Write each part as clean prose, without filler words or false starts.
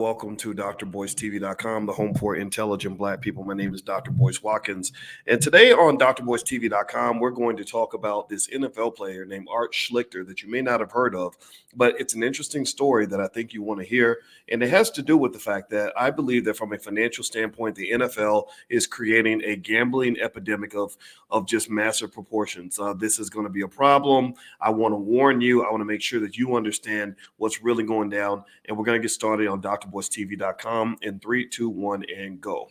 Welcome to drboystv.com, the home for intelligent Black people. My name is Dr. Boyce Watkins. And today on drboystv.com, we're going to talk about this NFL player named Artschlicker that you may not have heard of, but it's an interesting story that I think you want to hear. And it has to do with the fact that I believe that from a financial standpoint, the NFL is creating a gambling epidemic of just massive proportions. This is going to be a problem. I want to warn you. I want to make sure that you understand what's really going down. And we're going to get started on drboystv.com in 3, 2, 1, and go.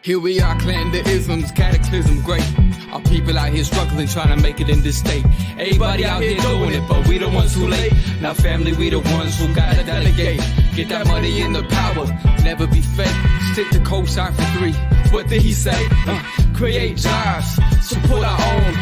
Here we are, clan the isms, cataclysm, great. Our people out here struggling, trying to make it in this state. Everybody out here doing it, but we the ones who late. Now family, we the ones who gotta delegate. Get that money in the power, never be fake. Stick to co-sign for 3. What did he say? Create jobs, support our own.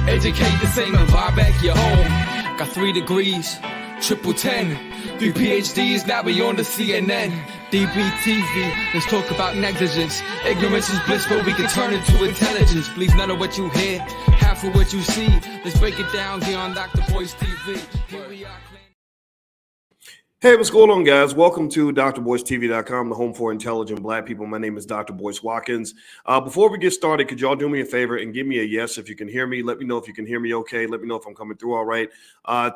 Educate the same and buy back your home. Got 3 degrees, triple 10. 3 PhDs, now we on the CNN. DBTV, let's talk about negligence. Ignorance is bliss, but we can turn it to intelligence. Believe none of what you hear, half of what you see. Let's break it down here on Dr. Boyce TV. Here we are. Hey, what's going on, guys? Welcome to drboystv.com, the home for intelligent Black people. My name is Dr. Boyce Watkins. Before we get started, could y'all do me a favor and give me a yes if you can hear me? Let me know if you can hear me okay. Let me know if I'm coming through all right.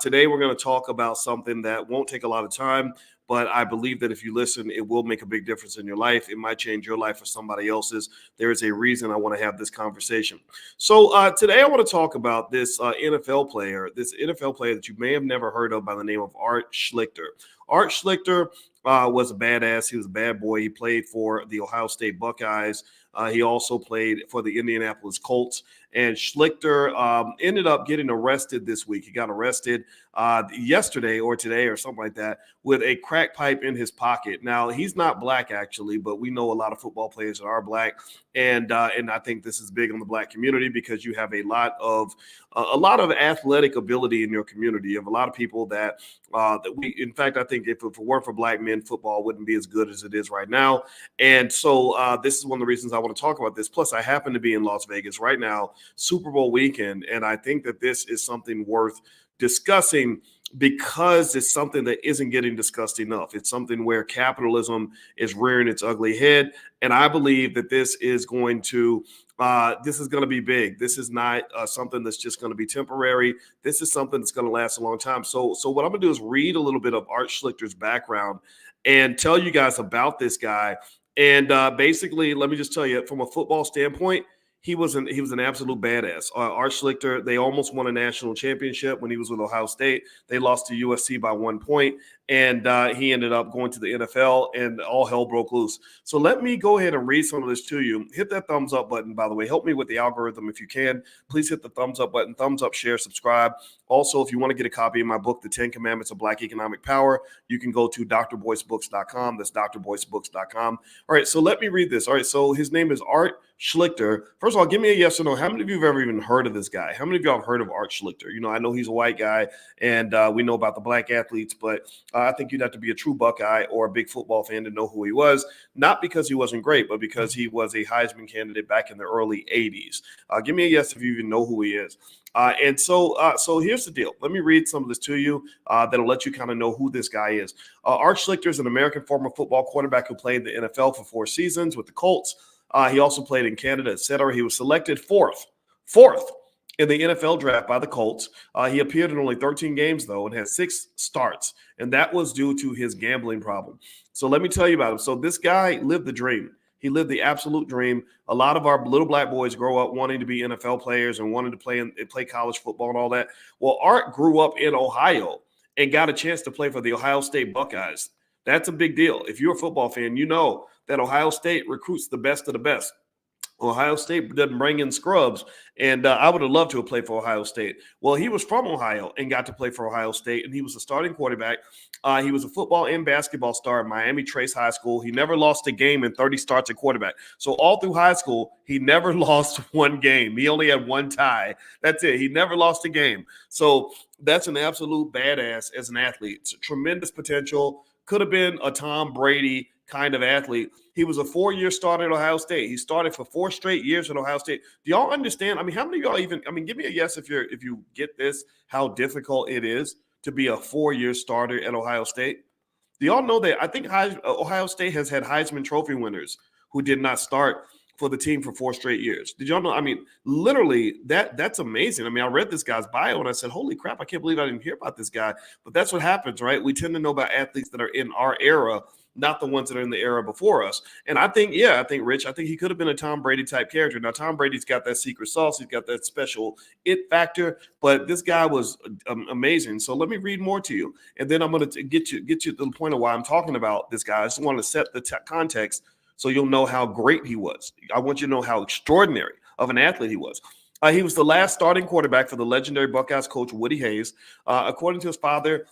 Today, we're going to talk about something that won't take a lot of time, but I believe that if you listen, it will make a big difference in your life. It might change your life or somebody else's. There is a reason I want to have this conversation. So today I want to talk about this NFL player that you may have never heard of by the name of Artschlicker. Artschlicker was a badass. He was a bad boy. He played for the Ohio State Buckeyes. He also played for the Indianapolis Colts. And Schlichter ended up getting arrested this week. He got arrested yesterday or today or something like that with a crack pipe in his pocket. Now, he's not black, actually, but we know a lot of football players that are black. And I think this is big on the black community because you have a lot of athletic ability in your community. You have a lot of people that in fact, I think if it weren't for black men, football wouldn't be as good as it is right now. And so this is one of the reasons I want to talk about this. Plus, I happen to be in Las Vegas right now, Super Bowl weekend, and I think that this is something worth discussing because it's something that isn't getting discussed enough. It's something where capitalism is rearing its ugly head, and I believe that this is going to be big. This is not something that's just going to be temporary. This is something that's going to last a long time. So what I'm going to do is read a little bit of Artschlicker's background and tell you guys about this guy. And basically, let me just tell you, from a football standpoint, he was an absolute badass. Artschlicker, they almost won a national championship when he was with Ohio State. They lost to USC by 1 point, and he ended up going to the NFL, and all hell broke loose. So let me go ahead and read some of this to you. Hit that thumbs up button, by the way. Help me with the algorithm if you can. Please hit the thumbs up button, thumbs up, share, subscribe. Also, if you want to get a copy of my book, The 10 Commandments of Black Economic Power, you can go to drboycebooks.com. That's drboycebooks.com. All right, so let me read this. All right, so his name is Art Schlichter. First of all, give me a yes or no. How many of you have ever even heard of this guy? How many of y'all have heard of Art Schlichter? You know, I know he's a white guy, and we know about the black athletes, but I think you'd have to be a true Buckeye or a big football fan to know who he was, not because he wasn't great, but because he was a Heisman candidate back in the early 80s. Give me a yes if you even know who he is. So here's the deal. Let me read some of this to you that'll let you kind of know who this guy is. Art Schlichter is an American former football quarterback who played in the NFL for 4 seasons with the Colts. He also played in Canada, etc. He was selected fourth in the NFL draft by the Colts. He appeared in only 13 games, though, and had 6 starts, and that was due to his gambling problem. So let me tell you about him. So this guy lived the dream. He lived the absolute dream. A lot of our little black boys grow up wanting to be NFL players and wanting to play college football and all that. Well, Art grew up in Ohio and got a chance to play for the Ohio State Buckeyes. That's a big deal. If you're a football fan, you know that Ohio State recruits the best of the best. Ohio State doesn't bring in scrubs, and I would have loved to have played for Ohio State. Well, he was from Ohio and got to play for Ohio State, and he was a starting quarterback. He was a football and basketball star at Miami Trace High School. He never lost a game in 30 starts at quarterback. So all through high school, he never lost one game. He only had 1 tie. That's it. He never lost a game. So that's an absolute badass as an athlete. It's tremendous potential. Could have been a Tom Brady kind of athlete. He was a 4-year starter at Ohio State. He started for 4 straight years at Ohio State. Do y'all understand? I mean, how many of y'all even? I mean, give me a yes if you get this. How difficult it is to be a 4-year starter at Ohio State. Do y'all know that? I think Ohio State has had Heisman Trophy winners who did not start for the team for 4 straight years. Did y'all know? I mean, literally, that's amazing. I mean, I read this guy's bio and I said, holy crap, I can't believe I didn't hear about this guy. But that's what happens, right? We tend to know about athletes that are in our era, not the ones that are in the era before us. And I think, Rich, I think he could have been a Tom Brady type character. Now, Tom Brady's got that secret sauce. He's got that special it factor, but this guy was amazing. So let me read more to you. And then I'm going to get you to the point of why I'm talking about this guy. I just want to set the context so you'll know how great he was. I want you to know how extraordinary of an athlete he was. He was the last starting quarterback for the legendary Buckeyes coach Woody Hayes. According to his father,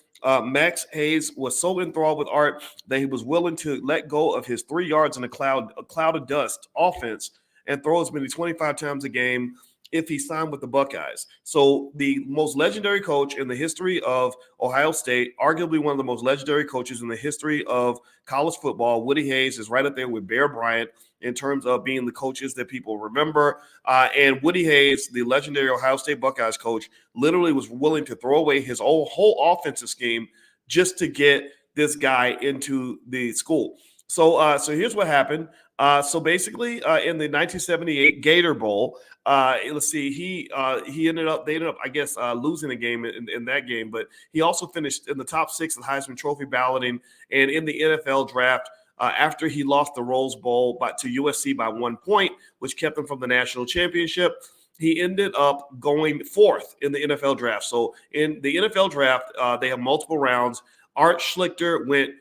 Max Hayes was so enthralled with Art that he was willing to let go of his 3 yards in a cloud of dust offense and throw as many 25 times a game if he signed with the Buckeyes. So the most legendary coach in the history of Ohio State, arguably one of the most legendary coaches in the history of college football, Woody Hayes is right up there with Bear Bryant in terms of being the coaches that people remember. And Woody Hayes, the legendary Ohio State Buckeyes coach, literally was willing to throw away his whole offensive scheme just to get this guy into the school. So here's what happened. So basically, in the 1978 Gator Bowl, let's see, they ended up, I guess, losing a game in that game, but he also finished in the top 6 in Heisman Trophy balloting and in the NFL draft after he lost the Rose Bowl to USC by 1 point, which kept him from the national championship. He ended up going 4th in the NFL draft. So in the NFL draft, they have multiple rounds. Artschlicker went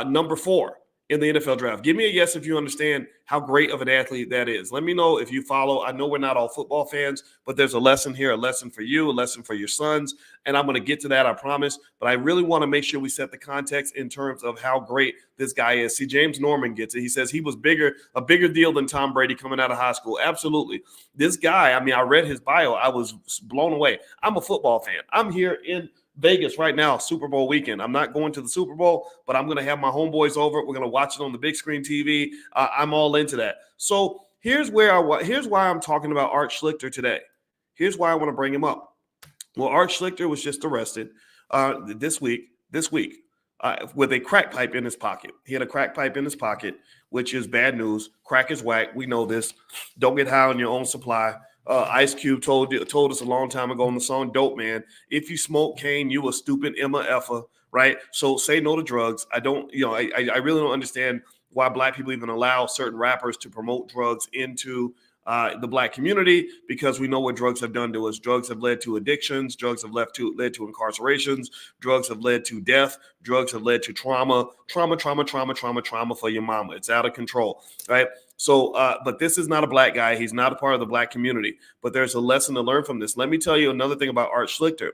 number 4 in the NFL draft. Give me a yes if you understand how great of an athlete that is. Let me know if you follow. I know we're not all football fans, but there's a lesson here, a lesson for you, a lesson for your sons, and I'm going to get to that, I promise. But I really want to make sure we set the context in terms of how great this guy is. See, James Norman gets it. He says he was a bigger deal than Tom Brady coming out of high school. Absolutely. This guy, I mean, I read his bio. I was blown away. I'm a football fan. I'm here in Vegas right now, Super Bowl weekend. I'm not going to the Super Bowl, but I'm going to have my homeboys over. We're going to watch it on the big screen TV. I'm all into that. So here's why I'm talking about Art Schlichter today. Here's why I want to bring him up. Well, Art Schlichter was just arrested this week with a crack pipe in his pocket. He had a crack pipe in his pocket, which is bad news. Crack is whack. We know this. Don't get high on your own supply. Ice Cube told us a long time ago in the song Dope Man, if you smoke cane, you a stupid Emma effer, right? So say no to drugs. I really don't understand why black people even allow certain rappers to promote drugs into the black community, because we know what drugs have done to us. Drugs have led to addictions. Drugs have led to incarcerations. Drugs have led to death. Drugs have led to trauma for your mama. It's out of control, right? So, but this is not a black guy. He's not a part of the black community, but there's a lesson to learn from this. Let me tell you another thing about Art Schlichter.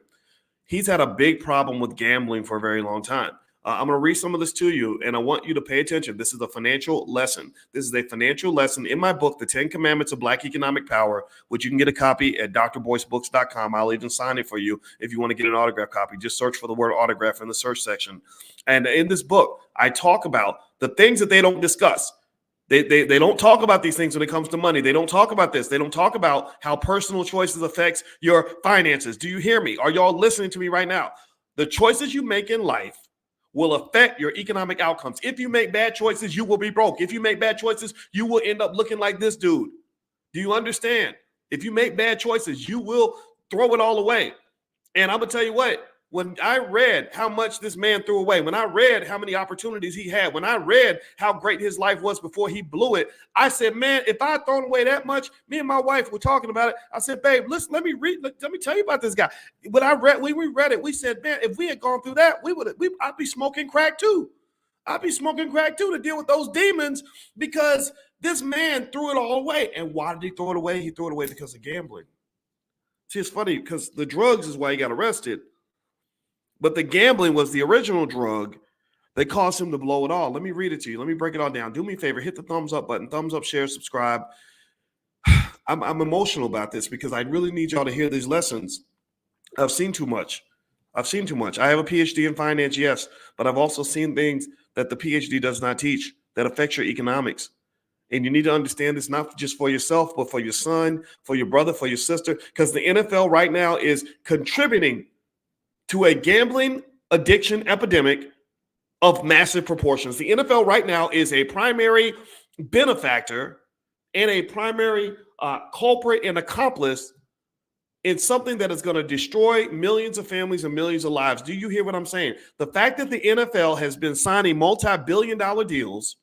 He's had a big problem with gambling for a very long time. I'm going to read some of this to you, and I want you to pay attention. This is a financial lesson. This is a financial lesson in my book, The 10 Commandments of Black Economic Power, which you can get a copy at drboycebooks.com. I'll even sign it for you if you want to get an autograph copy. Just search for the word autograph in the search section. And in this book, I talk about the things that they don't discuss. They don't talk about these things when it comes to money. They don't talk about this. They don't talk about how personal choices affects your finances. Do you hear me? Are y'all listening to me right now? The choices you make in life will affect your economic outcomes. If you make bad choices, you will be broke. If you make bad choices, you will end up looking like this dude. Do you understand? If you make bad choices, you will throw it all away. And I'm going to tell you what, when I read how much this man threw away, when I read how many opportunities he had, when I read how great his life was before he blew it, I said, man, if I had thrown away that much, me and my wife were talking about it. I said, babe, listen, let me tell you about this guy. When we read it, we said, man, if we had gone through that, I'd be smoking crack too. I'd be smoking crack too to deal with those demons, because this man threw it all away. And why did he throw it away? He threw it away because of gambling. See, it's funny because the drugs is why he got arrested. But the gambling was the original drug that caused him to blow it all. Let me read it to you. Let me break it all down. Do me a favor. Hit the thumbs up button. Thumbs up, share, subscribe. I'm emotional about this because I really need y'all to hear these lessons. I've seen too much. I have a PhD in finance, yes, but I've also seen things that the PhD does not teach that affect your economics. And you need to understand this not just for yourself, but for your son, for your brother, for your sister, because the NFL right now is contributing to a gambling addiction epidemic of massive proportions. The NFL right now is a primary benefactor and a primary culprit and accomplice in something that is going to destroy millions of families and millions of lives. Do you hear what I'm saying? The fact that the NFL has been signing multi-billion-dollar deals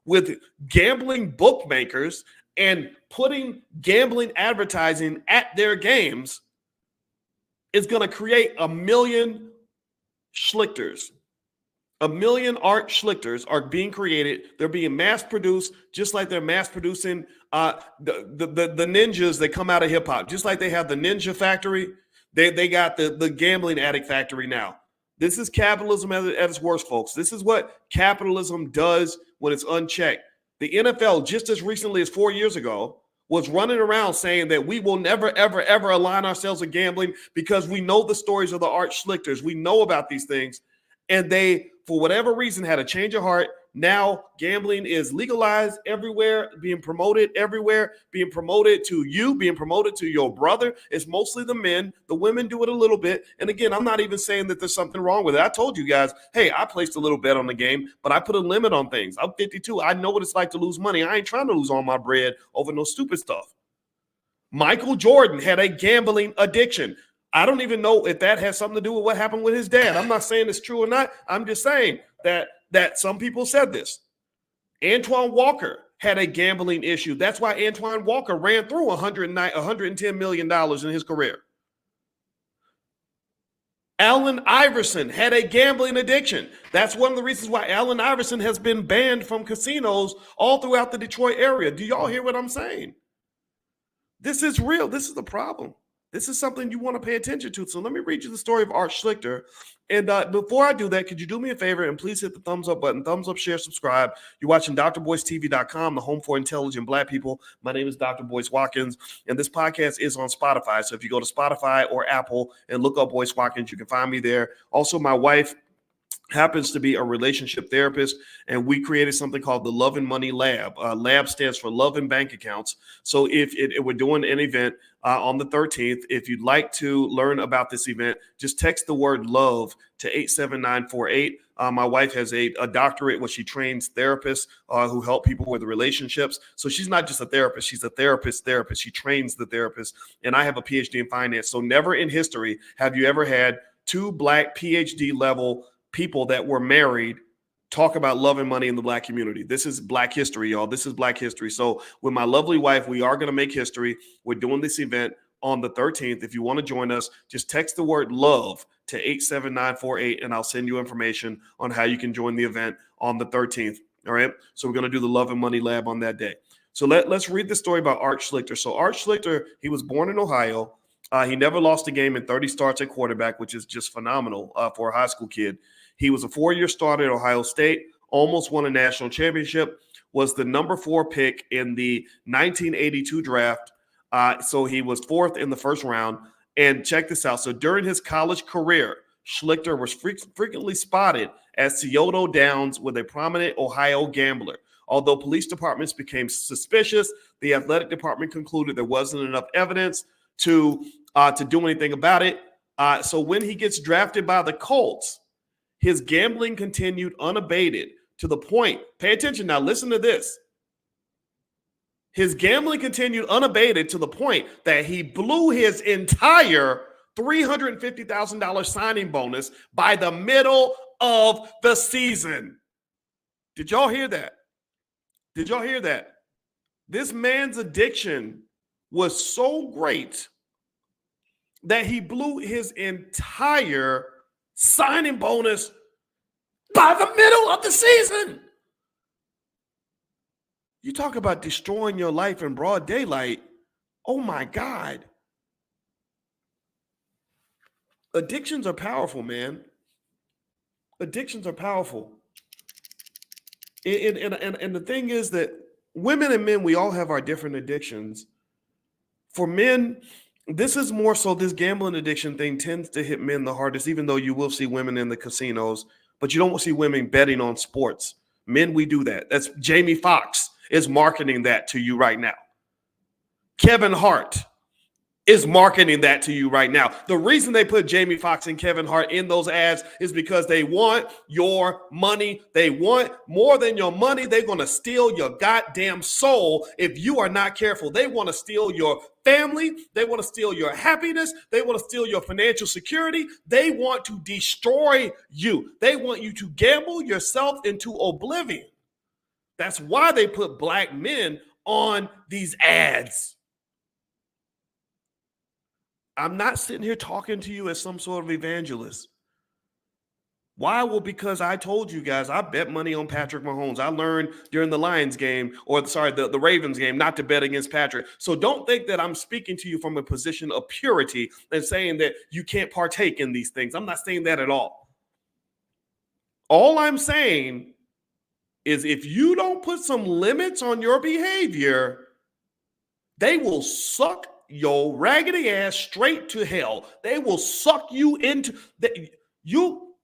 with gambling bookmakers and putting gambling advertising at their games is going to create a million schlichters. A million Artschlickers are being created. They're being mass produced, just like they're mass producing the ninjas that come out of hip hop. Just like they have the ninja factory, they got the gambling addict factory now. This is capitalism at its worst, folks. This is what capitalism does when it's unchecked. The NFL, just as recently as 4 years ago, was running around saying that we will never, ever, ever align ourselves with gambling because we know the stories of the Artschlickers. We know about these things. And they, for whatever reason, had a change of heart. Now gambling is legalized everywhere, being promoted everywhere, being promoted to you, being promoted to your brother. It's mostly the men. The women do it a little bit. And again, I'm not even saying that there's something wrong with it. I told you guys, hey, I placed a little bet on the game, but I put a limit on things. I'm 52. I know what it's like to lose money. I ain't trying to lose all my bread over no stupid stuff. Michael Jordan had a gambling addiction. I don't even know if that has something to do with what happened with his dad. I'm not saying it's true or not. I'm just saying that some people said this. Antoine Walker had a gambling issue. That's why Antoine Walker ran through $110 million in his career. Allen Iverson had a gambling addiction. That's one of the reasons why Allen Iverson has been banned from casinos all throughout the Detroit area. Do y'all hear what I'm saying? This is real. This is the problem. This is something you want to pay attention to. So let me read you the story of Artschlicker. And before I do that, could you do me a favor and please hit the thumbs up button, thumbs up, share, subscribe. You're watching drboystv.com, the home for intelligent Black people. My name is Dr. Boyce Watkins, and this podcast is on Spotify. So if you go to Spotify or Apple and look up Boyce Watkins, you can find me there. Also, my wife happens to be a relationship therapist, and we created something called the Love and Money Lab. Lab stands for Love and Bank Accounts. So if we're doing an event on the 13th, if you'd like to learn about this event, just text the word love to 87948. My wife has a doctorate where she trains therapists who help people with relationships. So she's not just a therapist, she's a therapist. She trains the therapist. And I have a PhD in finance. So never in history have you ever had two Black PhD level people that were married talk about love and money in the Black community. This is Black history, y'all. This is Black history. So with my lovely wife, we are going to make history. We're doing this event on the 13th. If you want to join us, just text the word love to 87948, and I'll send you information on how you can join the event on the 13th. All right. So we're going to do the Love and Money Lab on that day. So let's read the story about Artschlicker. So Artschlicker, he was born in Ohio. He never lost a game in 30 starts at quarterback, which is just phenomenal for a high school kid. He was a 4-year starter at Ohio State, almost won a national championship, was the number 4 pick in the 1982 draft. So he was 4th in the first round. And check this out. So during his college career, Schlichter was frequently spotted at Scioto Downs with a prominent Ohio gambler. Although police departments became suspicious, the athletic department concluded there wasn't enough evidence to do anything about it. So when he gets drafted by the Colts, his gambling continued unabated to the point, pay attention now, listen to this. His gambling continued unabated to the point that he blew his entire $350,000 signing bonus by the middle of the season. Did y'all hear that? Did y'all hear that? This man's addiction was so great that he blew his entire signing bonus by the middle of the season. You talk about destroying your life in broad daylight. Oh my God. Addictions are powerful, man. Addictions are powerful. And the thing is that women and men, we all have our different addictions. For men, this is more so, this gambling addiction thing tends to hit men the hardest, even though you will see women in the casinos, but you don't see women betting on sports. Men, we do that. That's Jamie Foxx is marketing that to you right now. Kevin Hart is marketing that to you right now. The reason they put Jamie Foxx and Kevin Hart in those ads is because they want your money. They want more than your money. They're going to steal your goddamn soul if you are not careful. They want to steal your family. They want to steal your happiness. They want to steal your financial security. They want to destroy you. They want you to gamble yourself into oblivion. That's why they put black men on these ads. I'm not sitting here talking to you as some sort of evangelist. Why? Well, because I told you guys, I bet money on Patrick Mahomes. I learned during the Lions game, the Ravens game, not to bet against Patrick. So don't think that I'm speaking to you from a position of purity and saying that you can't partake in these things. I'm not saying that at all. All I'm saying is if you don't put some limits on your behavior, they will suck your raggedy ass straight to hell. They will suck you into the you.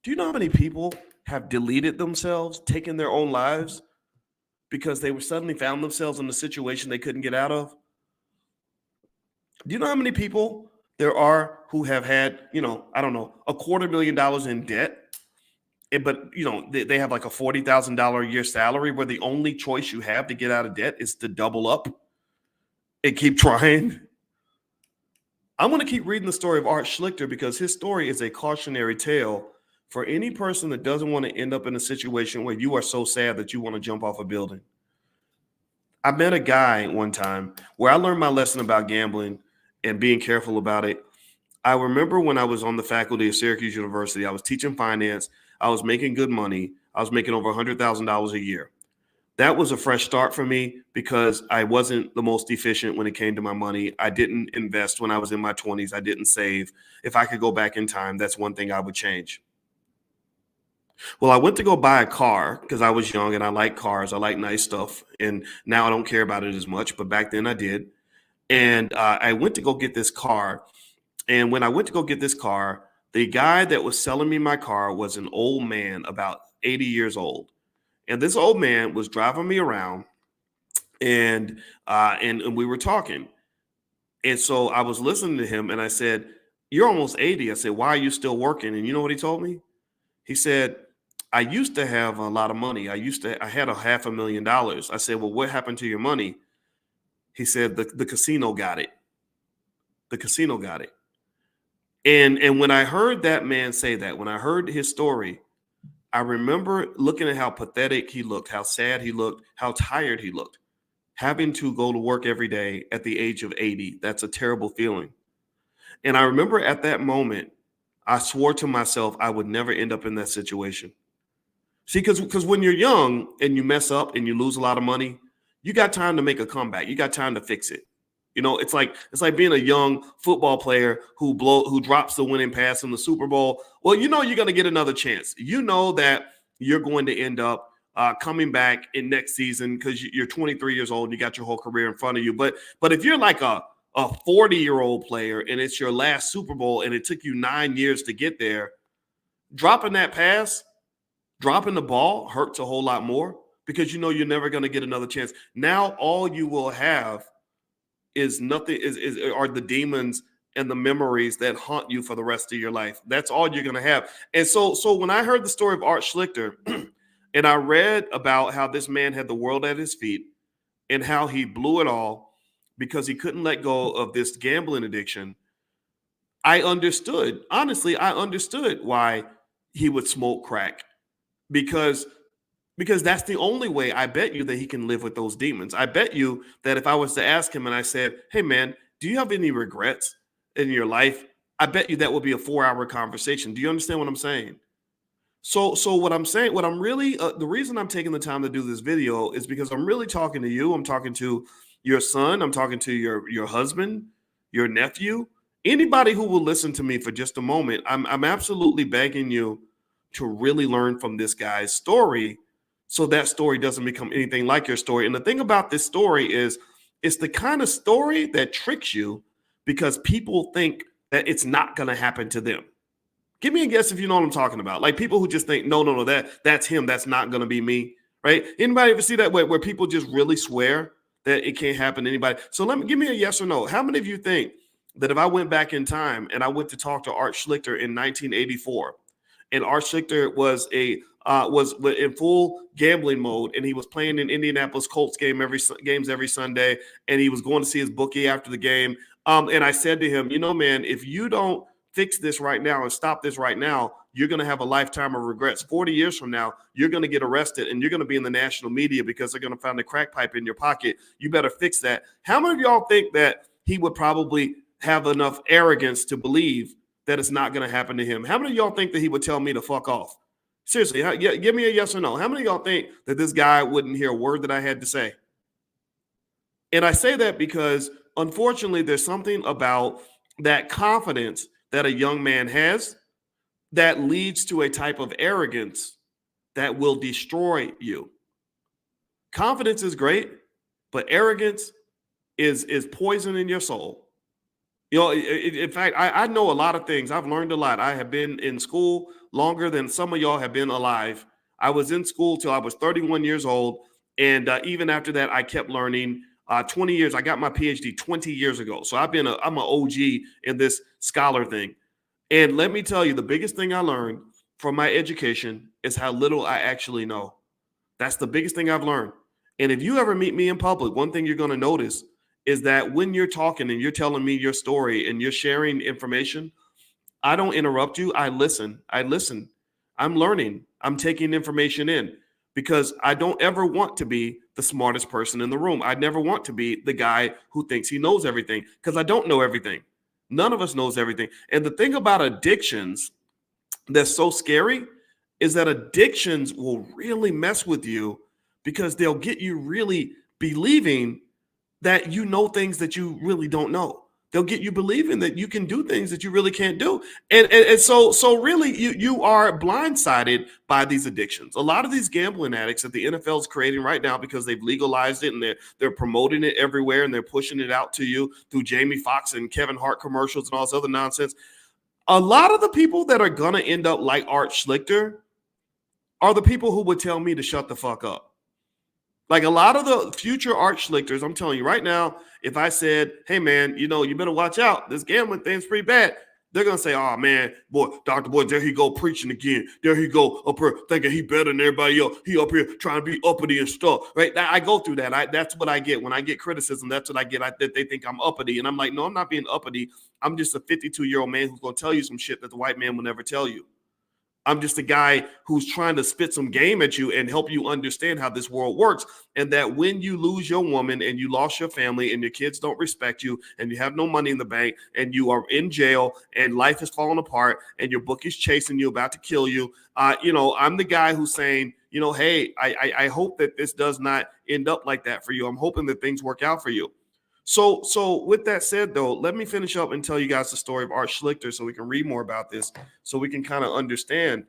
Do you know how many people have deleted themselves, taken their own lives because they were suddenly found themselves in a situation they couldn't get out of? Do you know how many people there are who have had, $250,000 in debt? But, they have like a $40,000 a year salary where the only choice you have to get out of debt is to double up and keep trying. I'm going to keep reading the story of Artschlicker because his story is a cautionary tale for any person that doesn't want to end up in a situation where you are so sad that you want to jump off a building. I met a guy one time where I learned my lesson about gambling and being careful about it. I remember when I was on the faculty of Syracuse University, I was teaching finance. I was making good money. I was making over $100,000 a year. That was a fresh start for me because I wasn't the most efficient when it came to my money. I didn't invest when I was in my 20s. I didn't save. If I could go back in time, that's one thing I would change. Well, I went to go buy a car because I was young and I like cars. I like nice stuff. And now I don't care about it as much, but back then I did. And I went to go get this car. And when I went to go get this car, the guy that was selling me my car was an old man, about 80 years old. And this old man was driving me around and we were talking. And so I was listening to him and I said, "You're almost 80. I said, "Why are you still working?" And you know what he told me? He said, "I used to have a lot of money. I had $500,000. I said, "Well, what happened to your money?" He said, the casino got it. The casino got it. And when I heard that man say that, when I heard his story, I remember looking at how pathetic he looked, how sad he looked, how tired he looked, having to go to work every day at the age of 80. That's a terrible feeling. And I remember at that moment, I swore to myself I would never end up in that situation. See, because when you're young and you mess up and you lose a lot of money, you got time to make a comeback. You got time to fix it. It's like being a young football player who drops the winning pass in the Super Bowl. Well, you're going to get another chance. You know that you're going to end up coming back in next season because you're 23 years old and you got your whole career in front of you. But if you're like a 40-year-old player and it's your last Super Bowl and it took you 9 years to get there, dropping that pass, dropping the ball hurts a whole lot more because you're never going to get another chance. Now all you will have is nothing are the demons and the memories that haunt you for the rest of your life. That's all you're going to have. And so when I heard the story of Artschlicker and I read about how this man had the world at his feet and how he blew it all because he couldn't let go of this gambling addiction, I understood. Honestly, I understood why he would smoke crack because that's the only way I bet you that he can live with those demons. I bet you that if I was to ask him and I said, "Hey man, do you have any regrets in your life?" I bet you that would be a 4-hour conversation. Do you understand what I'm saying? So what I'm saying, what I'm really, the reason I'm taking the time to do this video is because I'm really talking to you. I'm talking to your son. I'm talking to your husband, your nephew, anybody who will listen to me for just a moment. I'm absolutely begging you to really learn from this guy's story so that story doesn't become anything like your story. And the thing about this story is it's the kind of story that tricks you because people think that it's not going to happen to them. Give me a guess if you know what I'm talking about. Like people who just think, no, that's him. That's not going to be me, right? Anybody ever see that where people just really swear that it can't happen to anybody? So give me a yes or no. How many of you think that if I went back in time and I went to talk to Artschlicker in 1984, and Artschlicker was in full gambling mode, and he was playing in Indianapolis Colts games every Sunday, and he was going to see his bookie after the game. And I said to him, man, if you don't fix this right now and stop this right now, you're going to have a lifetime of regrets. 40 years from now, you're going to get arrested and you're going to be in the national media because they're going to find a crack pipe in your pocket. You better fix that. How many of y'all think that he would probably have enough arrogance to believe that it's not going to happen to him? How many of y'all think that he would tell me to fuck off? Seriously, give me a yes or no. How many of y'all think that this guy wouldn't hear a word that I had to say? And I say that because, unfortunately, there's something about that confidence that a young man has that leads to a type of arrogance that will destroy you. Confidence is great, but arrogance is poison in your soul. In fact, I know a lot of things. I've learned a lot. I have been in school longer than some of y'all have been alive. I was in school till I was 31 years old. And even after that, I kept learning. 20 years, I got my PhD 20 years ago. So I'm an OG in this scholar thing. And let me tell you, the biggest thing I learned from my education is how little I actually know. That's the biggest thing I've learned. And if you ever meet me in public, one thing you're going to notice is that when you're talking and you're telling me your story and you're sharing information, I don't interrupt you. I listen. I'm learning. I'm taking information in because I don't ever want to be the smartest person in the room. I never want to be the guy who thinks he knows everything because I don't know everything. None of us knows everything. And the thing about addictions that's so scary is that addictions will really mess with you because they'll get you really believing that you know things that you really don't know. They'll get you believing that you can do things that you really can't do. And so really you are blindsided by these addictions. A lot of these gambling addicts that the NFL is creating right now because they've legalized it and they're promoting it everywhere and they're pushing it out to you through Jamie Foxx and Kevin Hart commercials and all this other nonsense. A lot of the people that are going to end up like Artschlicker are the people who would tell me to shut the fuck up. Like a lot of the future Artschlickers, I'm telling you right now, if I said, hey, man, you better watch out. This gambling thing's pretty bad. They're going to say, oh, man, boy, Dr. Boy, there he go preaching again. There he go up here thinking he better than everybody else. He up here trying to be uppity and stuff, right? I go through that. That's what I get. When I get criticism, that's what I get. They think I'm uppity. And I'm like, no, I'm not being uppity. I'm just a 52-year-old man who's going to tell you some shit that the white man will never tell you. I'm just a guy who's trying to spit some game at you and help you understand how this world works. And that when you lose your woman and you lost your family and your kids don't respect you and you have no money in the bank and you are in jail and life is falling apart and your bookie's chasing you, about to kill you, I'm the guy who's saying, hey, I hope that this does not end up like that for you. I'm hoping that things work out for you. So with that said, though, let me finish up and tell you guys the story of Artschlicker so we can read more about this, so we can kind of understand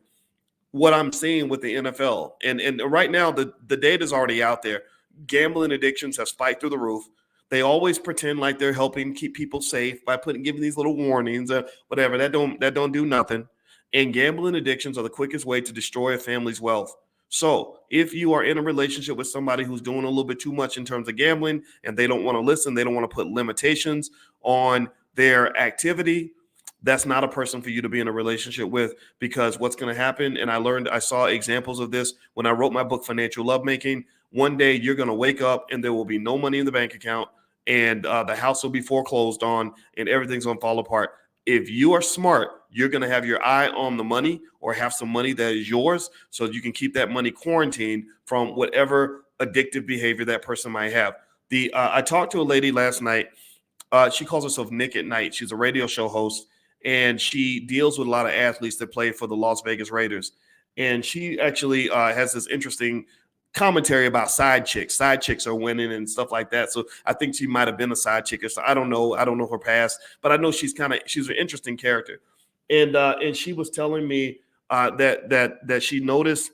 what I'm seeing with the NFL. And right now, the data is already out there. Gambling addictions have spiked through the roof. They always pretend like they're helping keep people safe by giving these little warnings or whatever. That don't do nothing. And gambling addictions are the quickest way to destroy a family's wealth. So if you are in a relationship with somebody who's doing a little bit too much in terms of gambling and they don't want to listen, they don't want to put limitations on their activity, that's not a person for you to be in a relationship with, because what's going to happen, and I saw examples of this when I wrote my book, Financial Lovemaking. One day you're going to wake up and there will be no money in the bank account and the house will be foreclosed on and everything's going to fall apart. If you are smart, you're going to have your eye on the money or have some money that is yours so you can keep that money quarantined from whatever addictive behavior that person might have. I talked to a lady last night. She calls herself Nick at Night. She's a radio show host, and she deals with a lot of athletes that play for the Las Vegas Raiders. And she actually has this interesting commentary about side chicks. Side chicks are winning and stuff like that. So I think she might have been a side chick. So I don't know her past, but I know she's an interesting character. And she was telling me that she noticed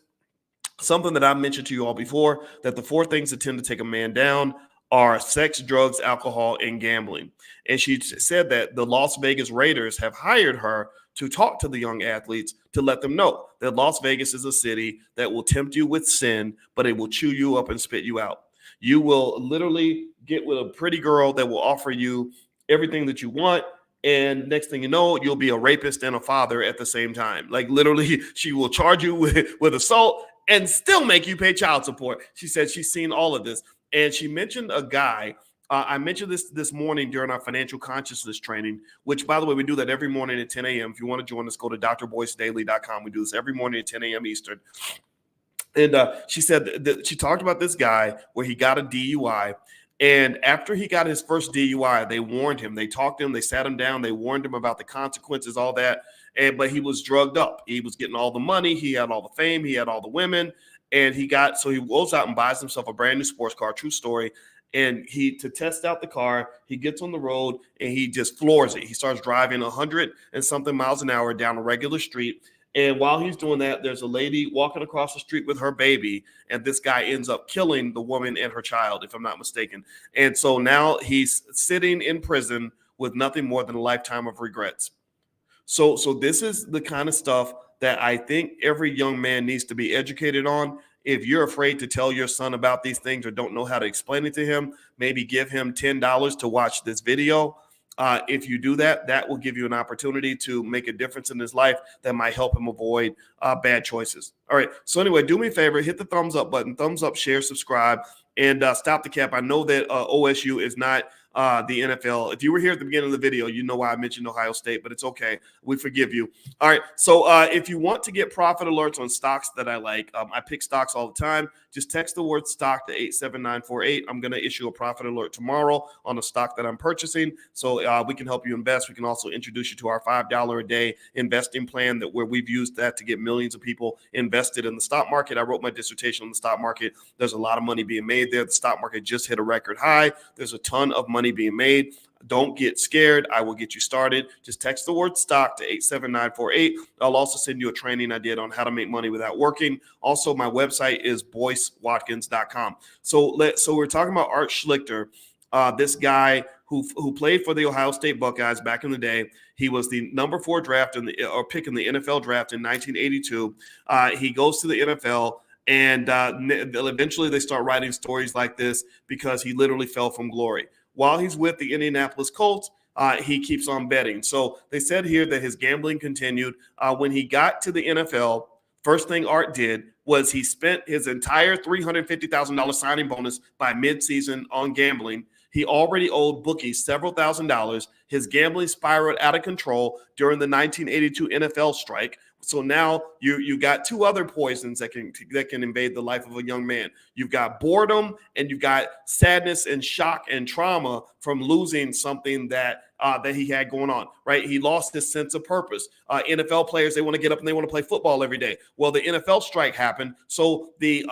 something that I mentioned to you all before, that the four things that tend to take a man down are sex, drugs, alcohol, and gambling. And she said that the Las Vegas Raiders have hired her to talk to the young athletes to let them know that Las Vegas is a city that will tempt you with sin, but it will chew you up and spit you out. You will literally get with a pretty girl that will offer you everything that you want. And next thing you know, you'll be a rapist and a father at the same time. Like literally, she will charge you with assault and still make you pay child support. She said she's seen all of this. And she mentioned a guy. I mentioned this morning during our financial consciousness training, which, by the way, we do that every morning at 10 a.m. If you want to join us, go to drboycedaily.com. We do this every morning at 10 a.m. Eastern. And she said that she talked about this guy where he got a DUI. And after he got his first DUI, they warned him. They talked to him. They sat him down. They warned him about the consequences, all that. But he was drugged up. He was getting all the money. He had all the fame. He had all the women. And he goes out and buys himself a brand new sports car, true story. And to test out the car, he gets on the road and he just floors it. He starts driving 100 and something miles an hour down a regular street. And while he's doing that, there's a lady walking across the street with her baby, and this guy ends up killing the woman and her child, if I'm not mistaken. And so now he's sitting in prison with nothing more than a lifetime of regrets. So this is the kind of stuff that I think every young man needs to be educated on. If you're afraid to tell your son about these things or don't know how to explain it to him, maybe give him $10 to watch this video. If you do that, that will give you an opportunity to make a difference in his life that might help him avoid bad choices. All right. So anyway, do me a favor, hit the thumbs up button, thumbs up, share, subscribe, and stop the cap. I know that OSU is not the NFL. If you were here at the beginning of the video, you know why I mentioned Ohio State, but it's okay. We forgive you. All right. So if you want to get profit alerts on stocks that I like, I pick stocks all the time. Just text the word stock to 87948. I'm going to issue a profit alert tomorrow on a stock that I'm purchasing. So we can help you invest. We can also introduce you to our $5 a day investing plan where we've used that to get millions of people invested in the stock market. I wrote my dissertation on the stock market. There's a lot of money being made there. The stock market just hit a record high. There's a ton of money being made. Don't get scared. I will get you started. Just text the word stock to 87948. I'll also send you a training I did on how to make money without working. Also, my website is boycewatkins.com. So we're talking about Artschlicker, this guy who played for the Ohio State Buckeyes back in the day. He was the number 4 draft pick in the NFL draft in 1982. He goes to the NFL. And eventually they start writing stories like this because he literally fell from glory. While he's with the Indianapolis Colts, he keeps on betting. So they said here that his gambling continued. When he got to the NFL, first thing Art did was he spent his entire $350,000 signing bonus by midseason on gambling. He already owed bookies several $1,000s. His gambling spiraled out of control during the 1982 NFL strike. So now you got 2 other poisons that can invade the life of a young man. You've got boredom and you've got sadness and shock and trauma from losing something that he had going on, right? He lost his sense of purpose. NFL players, they want to get up and they want to play football every day. Well, the NFL strike happened. So the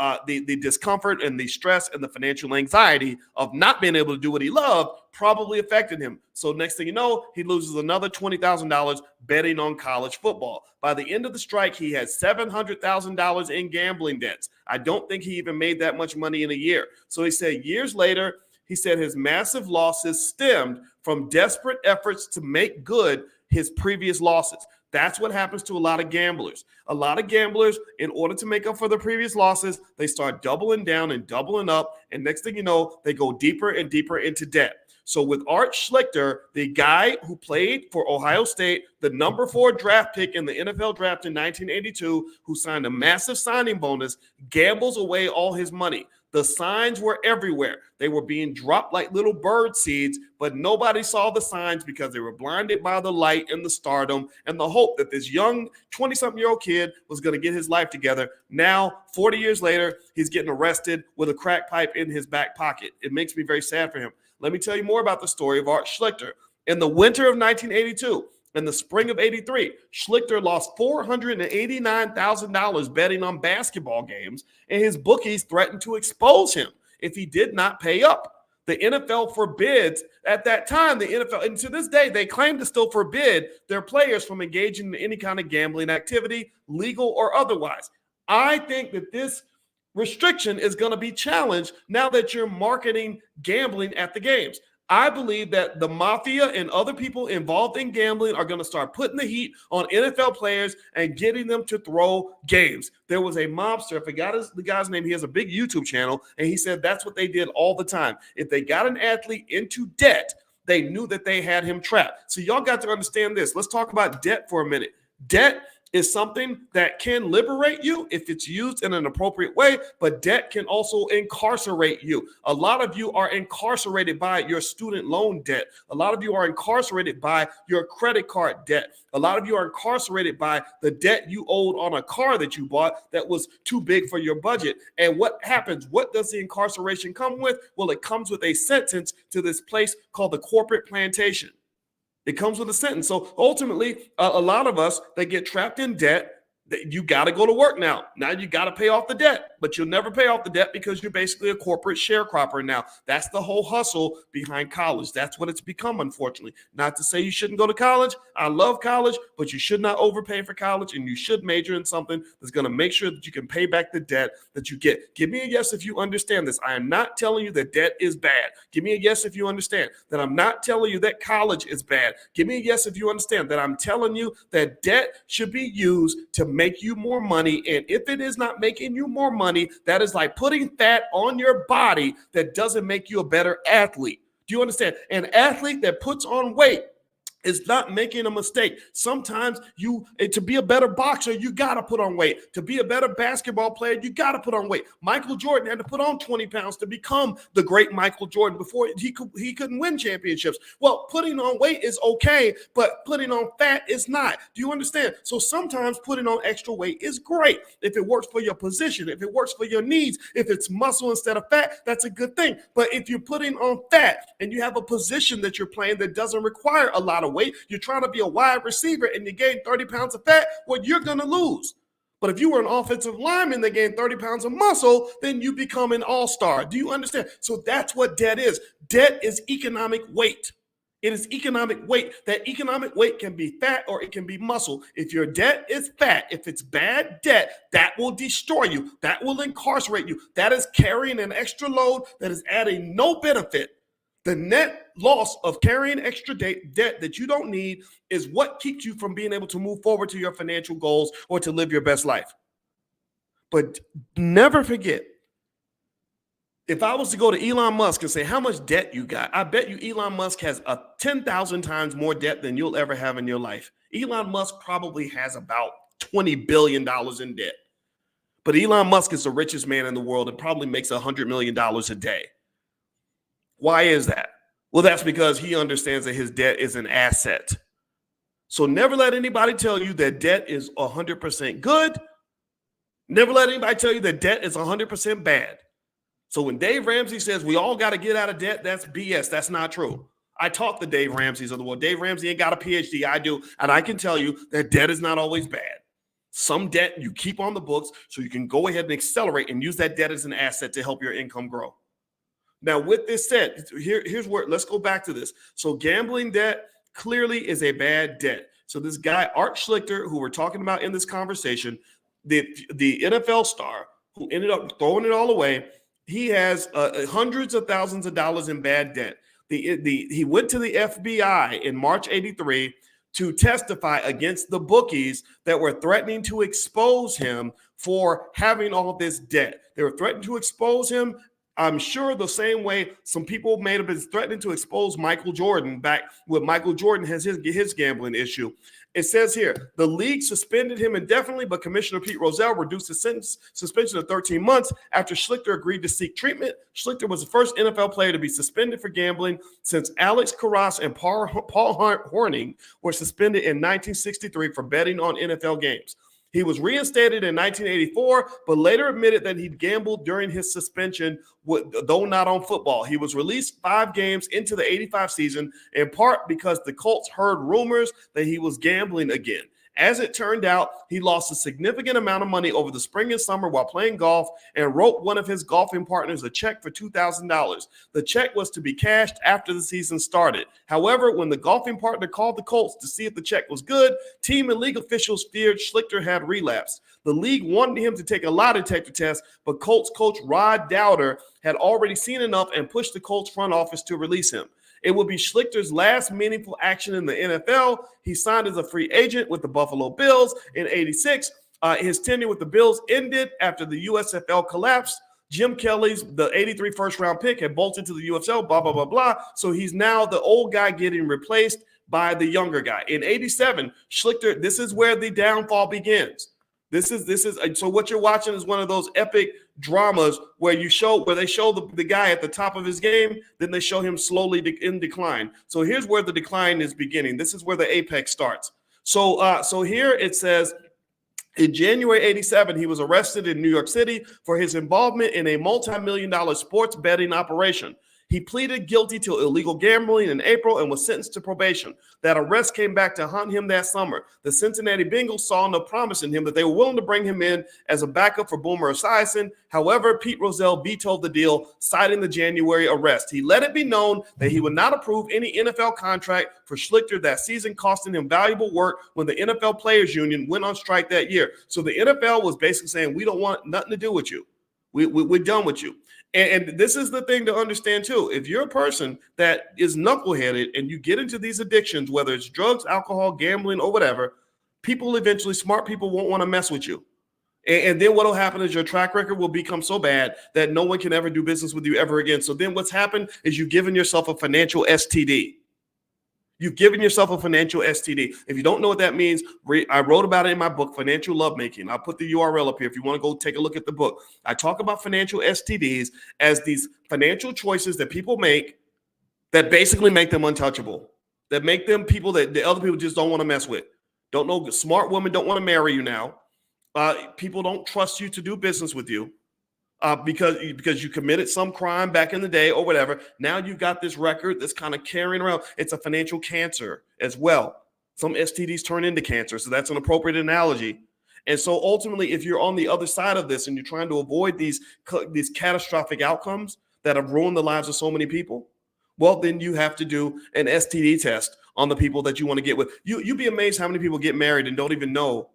discomfort and the stress and the financial anxiety of not being able to do what he loved probably affected him. So next thing you know, he loses another $20,000 betting on college football. By the end of the strike, he had $700,000 in gambling debts. I don't think he even made that much money in a year. So he said years later, he said his massive losses stemmed from desperate efforts to make good his previous losses. That's what happens to a lot of gamblers. A lot of gamblers, in order to make up for their previous losses, they start doubling down and doubling up. And next thing you know, they go deeper and deeper into debt. So with Artschlicker, the guy who played for Ohio State, the number 4 draft pick in the NFL draft in 1982, who signed a massive signing bonus, gambles away all his money. The signs were everywhere. They were being dropped like little bird seeds, but nobody saw the signs because they were blinded by the light and the stardom and the hope that this young 20-something-year-old kid was going to get his life together. Now, 40 years later, he's getting arrested with a crack pipe in his back pocket. It makes me very sad for him. Let me tell you more about the story of Artschlicker. In the winter of 1982, in the spring of 83, Schlichter lost $489,000 betting on basketball games, and his bookies threatened to expose him if he did not pay up. The NFL forbids, at that time, the NFL, and to this day, they claim to still forbid their players from engaging in any kind of gambling activity, legal or otherwise. I think that this restriction is going to be challenged now that you're marketing gambling at the games. I believe that the mafia and other people involved in gambling are going to start putting the heat on NFL players and getting them to throw games. There was a mobster, I forgot the guy's name. He has a big YouTube channel, and he said that's what they did all the time. If they got an athlete into debt, they knew that they had him trapped. So y'all got to understand this. Let's talk about debt for a minute. Debt is something that can liberate you if it's used in an appropriate way, but debt can also incarcerate you. A lot of you are incarcerated by your student loan debt. A lot of you are incarcerated by your credit card debt. A lot of you are incarcerated by the debt you owed on a car that you bought that was too big for your budget. And what happens? What does the incarceration come with? Well, it comes with a sentence to this place called the corporate plantation. It comes with a sentence. So ultimately, a lot of us that get trapped in debt, you got to go to work now. Now you got to pay off the debt, but you'll never pay off the debt because you're basically a corporate sharecropper now. That's the whole hustle behind college. That's what it's become, unfortunately. Not to say you shouldn't go to college. I love college, but you should not overpay for college, and you should major in something that's going to make sure that you can pay back the debt that you get. Give me a yes if you understand this. I am not telling you that debt is bad. Give me a yes if you understand that I'm not telling you that college is bad. Give me a yes if you understand that I'm telling you that debt should be used to make you more money. And if it is not making you more money, that is like putting fat on your body that doesn't make you a better athlete. Do you understand? An athlete that puts on weight is not making a mistake. Sometimes to be a better boxer, you got to put on weight. To be a better basketball player, you got to put on weight. Michael Jordan had to put on 20 pounds to become the great Michael Jordan before he couldn't win championships. Well, putting on weight is okay, but putting on fat is not. Do you understand? So sometimes putting on extra weight is great. If it works for your position, if it works for your needs, if it's muscle instead of fat, that's a good thing. But if you're putting on fat and you have a position that you're playing that doesn't require a lot of weight, you're trying to be a wide receiver and you gain 30 pounds of fat, well, you're going to lose. But if you were an offensive lineman that gained 30 pounds of muscle, then you become an all-star. Do you understand? So that's what debt is. Debt is economic weight. It is economic weight. That economic weight can be fat or it can be muscle. If your debt is fat, if it's bad debt, that will destroy you. That will incarcerate you. That is carrying an extra load that is adding no benefit. The net loss of carrying extra debt that you don't need is what keeps you from being able to move forward to your financial goals or to live your best life. But never forget, if I was to go to Elon Musk and say, how much debt you got? I bet you Elon Musk has 10,000 times more debt than you'll ever have in your life. Elon Musk probably has about $20 billion in debt. But Elon Musk is the richest man in the world and probably makes $100 million a day. Why is that? Well, that's because he understands that his debt is an asset. So never let anybody tell you that debt is 100% good. Never let anybody tell you that debt is 100% bad. So when Dave Ramsey says we all got to get out of debt, that's BS. That's not true. I talk to Dave Ramsey's of the world. Dave Ramsey ain't got a PhD. I do. And I can tell you that debt is not always bad. Some debt you keep on the books so you can go ahead and accelerate and use that debt as an asset to help your income grow. Now, with this said, here's where let's go back to this. So gambling debt clearly is a bad debt. So this guy, Artschlicker, who we're talking about in this conversation, the NFL star who ended up throwing it all away, he has hundreds of thousands of dollars in bad debt. He went to the FBI in March '83 to testify against the bookies that were threatening to expose him for having all this debt. They were threatening to expose him. I'm sure the same way some people may have been threatening to expose Michael Jordan back when Michael Jordan has his gambling issue. It says here, the league suspended him indefinitely, but Commissioner Pete Rozelle reduced the suspension of 13 months after Schlichter agreed to seek treatment. Schlichter was the first NFL player to be suspended for gambling since Alex Karras and Paul Hornung were suspended in 1963 for betting on NFL games. He was reinstated in 1984, but later admitted that he'd gambled during his suspension, though not on football. He was released 5 games into the '85 season, in part because the Colts heard rumors that he was gambling again. As it turned out, he lost a significant amount of money over the spring and summer while playing golf and wrote one of his golfing partners a check for $2,000. The check was to be cashed after the season started. However, when the golfing partner called the Colts to see if the check was good, team and league officials feared Schlichter had relapsed. The league wanted him to take a lie detector test, but Colts coach Rod Dowder had already seen enough and pushed the Colts front office to release him. It would be Schlichter's last meaningful action in the NFL. He signed as a free agent with the Buffalo Bills in '86. His tenure with the Bills ended after the USFL collapsed. Jim Kelly's, the '83 first-round pick, had bolted to the USFL, blah, blah, blah, blah. So he's now the old guy getting replaced by the younger guy. In '87, Schlichter, this is where the downfall begins. This is so what you're watching is one of those epic dramas where they show the guy at the top of his game, then they show him slowly in decline. So here's where the decline is beginning. This is where the apex starts. So here it says, in January '87, he was arrested in New York City for his involvement in a multi-million-dollar sports betting operation. He pleaded guilty to illegal gambling in April and was sentenced to probation. That arrest came back to haunt him that summer. The Cincinnati Bengals saw no promise in him that they were willing to bring him in as a backup for Boomer Esiason. However, Pete Rozelle vetoed the deal, citing the January arrest. He let it be known that he would not approve any NFL contract for Schlichter that season, costing him valuable work when the NFL Players Union went on strike that year. So the NFL was basically saying, we don't want nothing to do with you. We're done with you. And this is the thing to understand, too. If you're a person that is knuckleheaded and you get into these addictions, whether it's drugs, alcohol, gambling, or whatever, smart people won't want to mess with you. And then what will happen is your track record will become so bad that no one can ever do business with you ever again. So then what's happened is you've given yourself a financial STD. You've given yourself a financial STD. If you don't know what that means, I wrote about it in my book, Financial Lovemaking. I'll put the URL up here if you want to go take a look at the book. I talk about financial STDs as these financial choices that people make that basically make them untouchable, that make them people that the other people just don't want to mess with. Don't know, smart women don't want to marry you now. People don't trust you to do business with you. Because you committed some crime back in the day or whatever. Now you've got this record that's kind of carrying around. It's a financial cancer as well. Some STDs turn into cancer, so that's an appropriate analogy. And so ultimately, if you're on the other side of this and you're trying to avoid these catastrophic outcomes that have ruined the lives of so many people, well, then you have to do an STD test on the people that you want to get with. You'd be amazed how many people get married and don't even know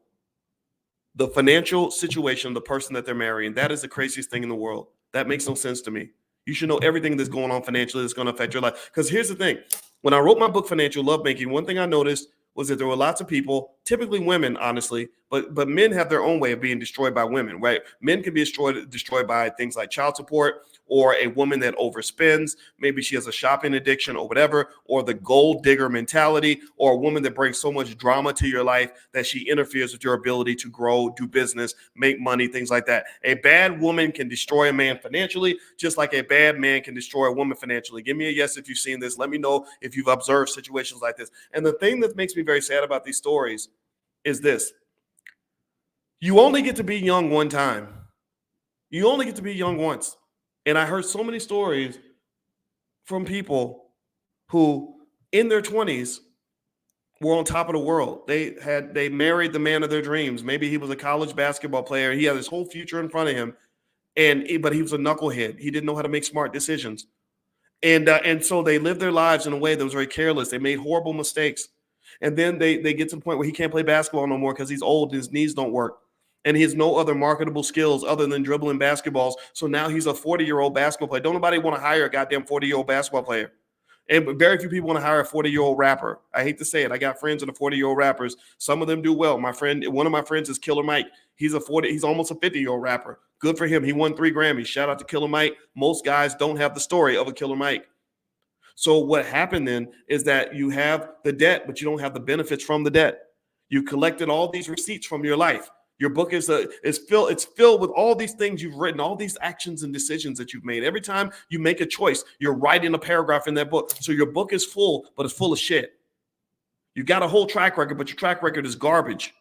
the financial situation of the person that they're marrying. That is the craziest thing in the world. That makes no sense to me. You should know everything that's going on financially that's going to affect your life. Because here's the thing. When I wrote my book, Financial Lovemaking, one thing I noticed was that there were lots of people, typically women, honestly, but men have their own way of being destroyed by women, right? Men can be destroyed by things like child support, or a woman that overspends. Maybe she has a shopping addiction or whatever, or the gold digger mentality, or a woman that brings so much drama to your life that she interferes with your ability to grow, do business, make money, things like that. A bad woman can destroy a man financially, just like a bad man can destroy a woman financially. Give me a yes if you've seen this. Let me know if you've observed situations like this. And the thing that makes me very sad about these stories is this. You only get to be young one time. You only get to be young once. And I heard so many stories from people who in their 20s were on top of the world. They married the man of their dreams. Maybe he was a college basketball player. He had his whole future in front of him. But he was a knucklehead. He didn't know how to make smart decisions. And so they lived their lives in a way that was very careless. They made horrible mistakes. And then they get to the point where he can't play basketball no more because he's old and his knees don't work. And he has no other marketable skills other than dribbling basketballs. So now he's a 40-year-old basketball player. Don't nobody want to hire a goddamn 40-year-old basketball player. And very few people want to hire a 40-year-old rapper. I hate to say it. I got friends that are 40-year-old rappers. Some of them do well. One of my friends is Killer Mike. He's almost a 50-year-old rapper. Good for him. He won 3 Grammys. Shout out to Killer Mike. Most guys don't have the story of a Killer Mike. So what happened then is that you have the debt, but you don't have the benefits from the debt. You collected all these receipts from your life. Your book is filled with all these things you've written, all these actions and decisions that you've made. Every time you make a choice, you're writing a paragraph in that book. So your book is full, but it's full of shit. You got a whole track record, but your track record is garbage.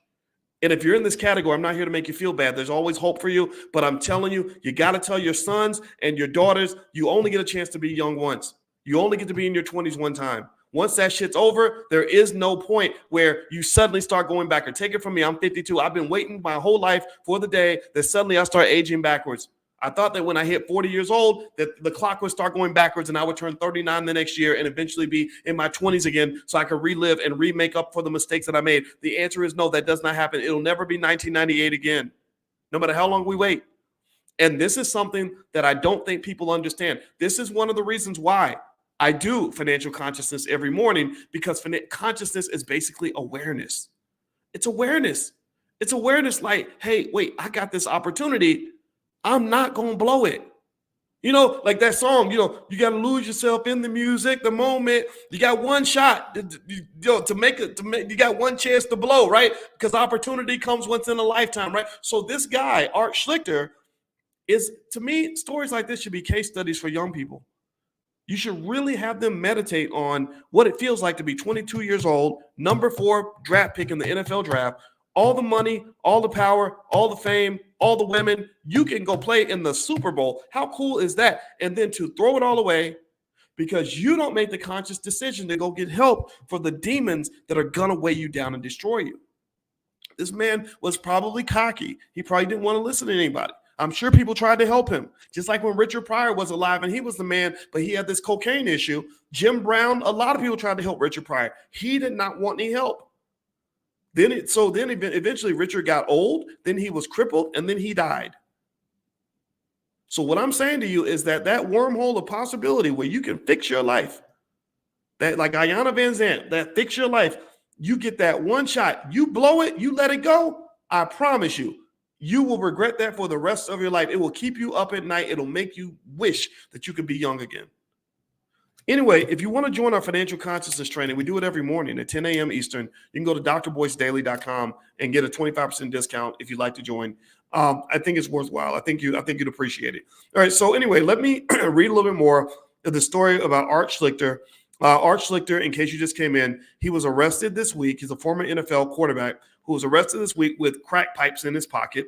And if you're in this category, I'm not here to make you feel bad. There's always hope for you. But I'm telling you, you got to tell your sons and your daughters, you only get a chance to be young once. You only get to be in your 20s one time. Once that shit's over, there is no point where you suddenly start going back. Or take it from me, I'm 52. I've been waiting my whole life for the day that suddenly I start aging backwards. I thought that when I hit 40 years old, that the clock would start going backwards and I would turn 39 the next year and eventually be in my 20s again so I could relive and remake up for the mistakes that I made. The answer is no, that does not happen. It'll never be 1998 again, no matter how long we wait. And this is something that I don't think people understand. This is one of the reasons why I do financial consciousness every morning, because consciousness is basically awareness. It's awareness. It's awareness like, hey, wait, I got this opportunity. I'm not going to blow it. You know, like that song, you got to lose yourself in the music, the moment. You got one shot to make you got one chance to blow, right? Because opportunity comes once in a lifetime, right? So this guy, Artschlicker, is, to me, stories like this should be case studies for young people. You should really have them meditate on what it feels like to be 22 years old, number 4 draft pick in the NFL draft, all the money, all the power, all the fame, all the women. You can go play in the Super Bowl. How cool is that? And then to throw it all away because you don't make the conscious decision to go get help for the demons that are going to weigh you down and destroy you. This man was probably cocky. He probably didn't want to listen to anybody. I'm sure people tried to help him. Just like when Richard Pryor was alive and he was the man, but he had this cocaine issue. Jim Brown, a lot of people tried to help Richard Pryor. He did not want any help. Then eventually Richard got old, then he was crippled, and then he died. So what I'm saying to you is that wormhole of possibility where you can fix your life, that like Ayanna Van Zandt, that fix your life, you get that one shot, you blow it, you let it go, I promise you, you will regret that for the rest of your life. It will keep you up at night. It'll make you wish that you could be young again. Anyway, if you want to join our financial consciousness training, we do it every morning at 10 a.m. Eastern. You can go to drboycedaily.com and get a 25% discount if you'd like to join. I think it's worthwhile. I think you'd appreciate it. All right. So anyway, let me read a little bit more of the story about Artschlicker. Artschlicker, in case you just came in, he was arrested this week. He's a former NFL quarterback who was arrested this week with crack pipes in his pocket.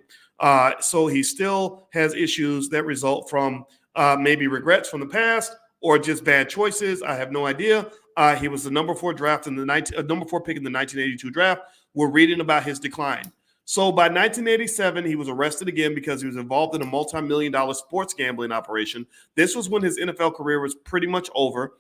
So he still has issues that result from maybe regrets from the past or just bad choices. I have no idea. He was the number 4 pick in the 1982 draft. We're reading about his decline. So by 1987, he was arrested again because he was involved in a multi-million-dollar sports gambling operation. This was when his NFL career was pretty much over.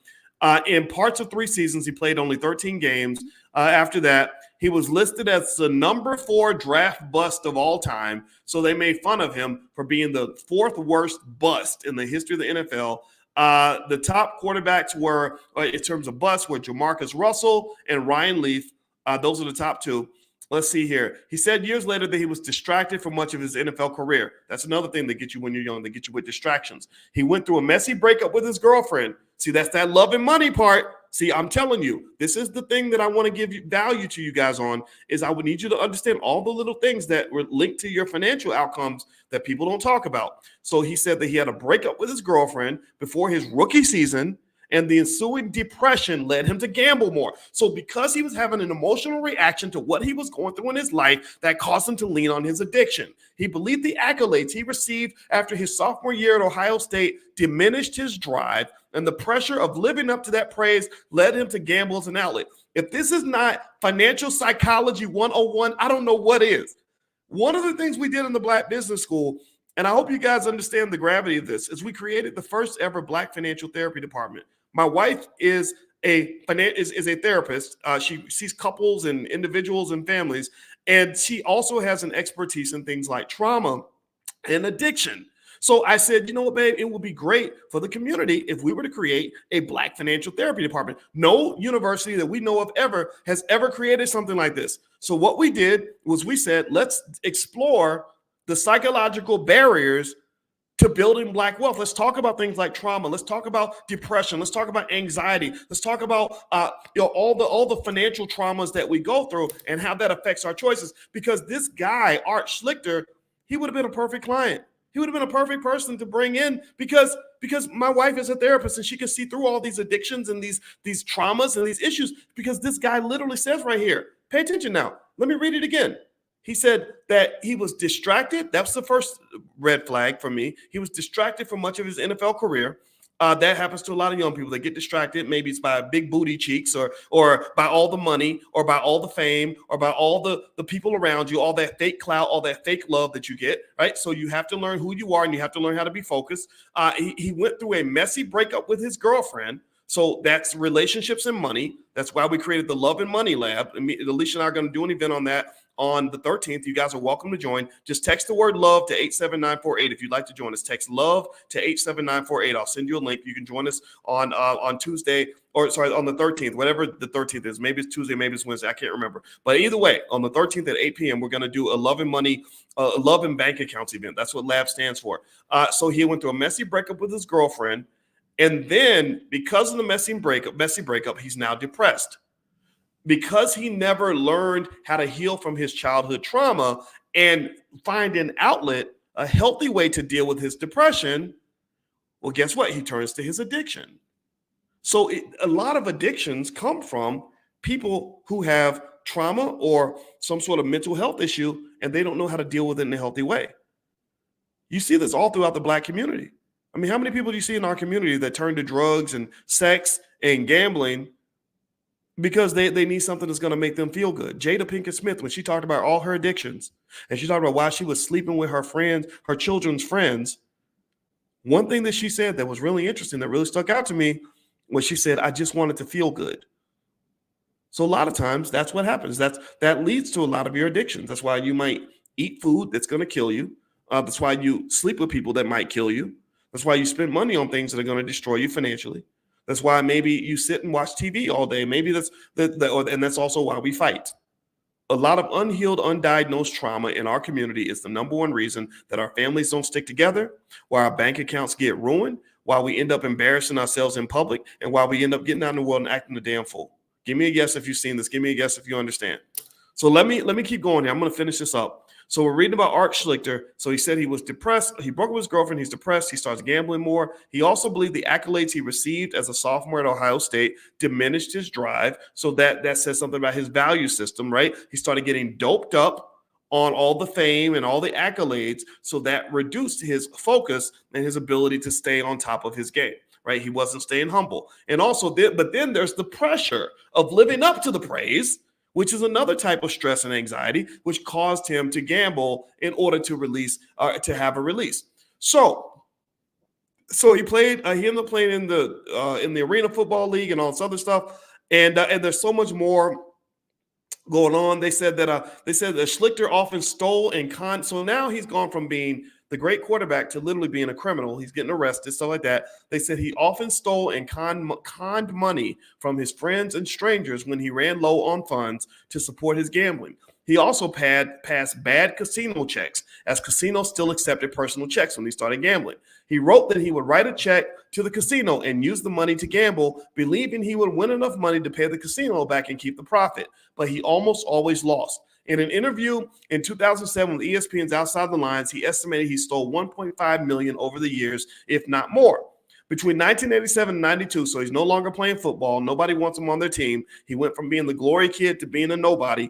In parts of 3 seasons, he played only 13 games. After that, he was listed as the number 4 draft bust of all time. So they made fun of him for being the 4th worst bust in the history of the NFL. The top quarterbacks were, in terms of busts, were Jamarcus Russell and Ryan Leaf. Those are the top 2. Let's see here. He said years later that he was distracted for much of his NFL career. That's another thing that gets you when you're young. They get you with distractions. He went through a messy breakup with his girlfriend. See, that's that love and money part. See, I'm telling you, this is the thing that I want to give you value to you guys on, is I would need you to understand all the little things that were linked to your financial outcomes that people don't talk about. So he said that he had a breakup with his girlfriend before his rookie season, and the ensuing depression led him to gamble more. So because he was having an emotional reaction to what he was going through in his life, that caused him to lean on his addiction. He believed the accolades he received after his sophomore year at Ohio State diminished his drive, and the pressure of living up to that praise led him to gamble as an outlet. If this is not financial psychology 101, I don't know what is. One of the things we did in the Black Business School, and I hope you guys understand the gravity of this, is we created the first ever Black financial therapy department. My wife is a therapist. She sees couples and individuals and families, and she also has an expertise in things like trauma and addiction. So I said, you know what, babe, it would be great for the community if we were to create a Black financial therapy department. No university that we know of has ever created something like this. So what we did was we said, let's explore the psychological barriers to building Black wealth. Let's talk about things like trauma. Let's talk about depression. Let's talk about anxiety. Let's talk about all the financial traumas that we go through and how that affects our choices. Because this guy, Artschlicker, he would have been a perfect client. He would have been a perfect person to bring in because my wife is a therapist and she can see through all these addictions and these traumas and these issues, because this guy literally says right here, pay attention now. Let me read it again. He said that he was distracted. That's the first red flag for me. He was distracted for much of his NFL career. That happens to a lot of young people. They get distracted. Maybe it's by big booty cheeks or by all the money or by all the fame or by all the people around you, all that fake clout, all that fake love that you get, right? So you have to learn who you are and you have to learn how to be focused. He went through a messy breakup with his girlfriend. So that's relationships and money. That's why we created the Love and Money Lab. Alicia and I are going to do an event on that on the 13th. You guys are welcome to join. Just text the word love to 87948 if you'd like to join us. Text love to 87948. I'll send you a link. You can join us on Tuesday, or sorry, on the 13th, whatever the 13th is. Maybe it's Tuesday, maybe it's Wednesday. I can't remember. But either way, on the 13th at 8 p.m., we're going to do a Love and Money, Love and Bank Accounts event. That's what LAB stands for. So he went through a messy breakup with his girlfriend. And then because of the messy breakup, he's now depressed. Because he never learned how to heal from his childhood trauma and find an outlet, a healthy way to deal with his depression, well, guess what? He turns to his addiction. So a lot of addictions come from people who have trauma or some sort of mental health issue, and they don't know how to deal with it in a healthy way. You see this all throughout the Black community. I mean, how many people do you see in our community that turn to drugs and sex and gambling because they need something that's going to make them feel good? Jada Pinkett Smith, when she talked about all her addictions and she talked about why she was sleeping with her friends, her children's friends, one thing that she said that was really interesting, that really stuck out to me, was she said, I just wanted to feel good. So a lot of times that's what happens. That leads to a lot of your addictions. That's why you might eat food that's going to kill you. That's why you sleep with people that might kill you. That's why you spend money on things that are going to destroy you financially. That's why maybe you sit and watch TV all day. Maybe and that's also why we fight. A lot of unhealed, undiagnosed trauma in our community is the number one reason that our families don't stick together, why our bank accounts get ruined, why we end up embarrassing ourselves in public, and why we end up getting out in the world and acting a damn fool. Give me a yes if you've seen this. Give me a yes if you understand. So let me keep going here. I'm going to finish this up. So we're reading about Artschlicker. So he said he was depressed. He broke up with his girlfriend. He's depressed. He starts gambling more. He also believed the accolades he received as a sophomore at Ohio State diminished his drive. So that says something about his value system, right? He started getting doped up on all the fame and all the accolades. So that reduced his focus and his ability to stay on top of his game, right? He wasn't staying humble. And also, but then there's the pressure of living up to the praise, which is another type of stress and anxiety, which caused him to gamble in order to have a release. So he played. He ended up playing in the Arena Football League and all this other stuff. And there's so much more going on. They said that Schlichter often stole and conned. So now he's gone from being the great quarterback to literally being a criminal. He's getting arrested, stuff like that. They said he often stole and conned money from his friends and strangers when he ran low on funds to support his gambling. He also passed bad casino checks, as casinos still accepted personal checks when he started gambling. He wrote that he would write a check to the casino and use the money to gamble, believing he would win enough money to pay the casino back and keep the profit. But he almost always lost. In an interview in 2007 with ESPN's Outside the Lines, he estimated he stole $1.5 million over the years, if not more. Between 1987 and 92, so he's no longer playing football. Nobody wants him on their team. He went from being the glory kid to being a nobody.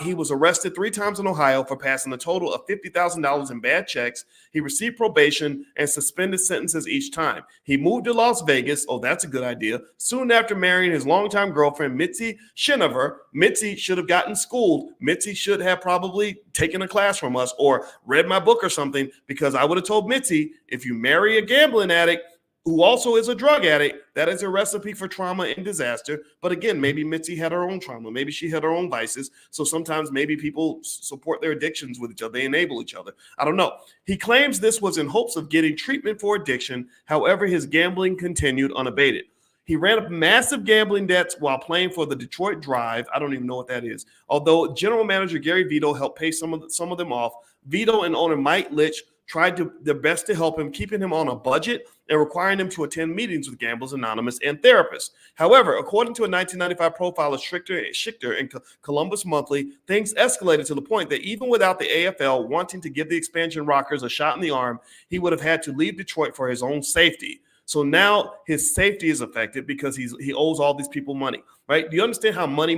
He was arrested 3 times in Ohio for passing a total of $50,000 in bad checks. He received probation and suspended sentences each time. He moved to Las Vegas. Oh, that's a good idea. Soon after marrying his longtime girlfriend, Mitzi Shinover. Mitzi should have gotten schooled. Mitzi should have probably taken a class from us or read my book or something, because I would have told Mitzi, if you marry a gambling addict who also is a drug addict, that is a recipe for trauma and disaster. But again, maybe Mitzi had her own trauma. Maybe she had her own vices. So sometimes maybe people support their addictions with each other. They enable each other. I don't know. He claims this was in hopes of getting treatment for addiction. However, his gambling continued unabated. He ran up massive gambling debts while playing for the Detroit Drive. I don't even know what that is. Although general manager Gary Vito helped pay some of them off, Vito and owner Mike Litch tried their best to help him, keeping him on a budget and requiring him to attend meetings with Gamblers Anonymous and therapists. However, according to a 1995 profile of Schichter in Columbus Monthly, things escalated to the point that even without the AFL wanting to give the expansion Rockers a shot in the arm, he would have had to leave Detroit for his own safety. So now his safety is affected because he owes all these people money, right? Do you understand how money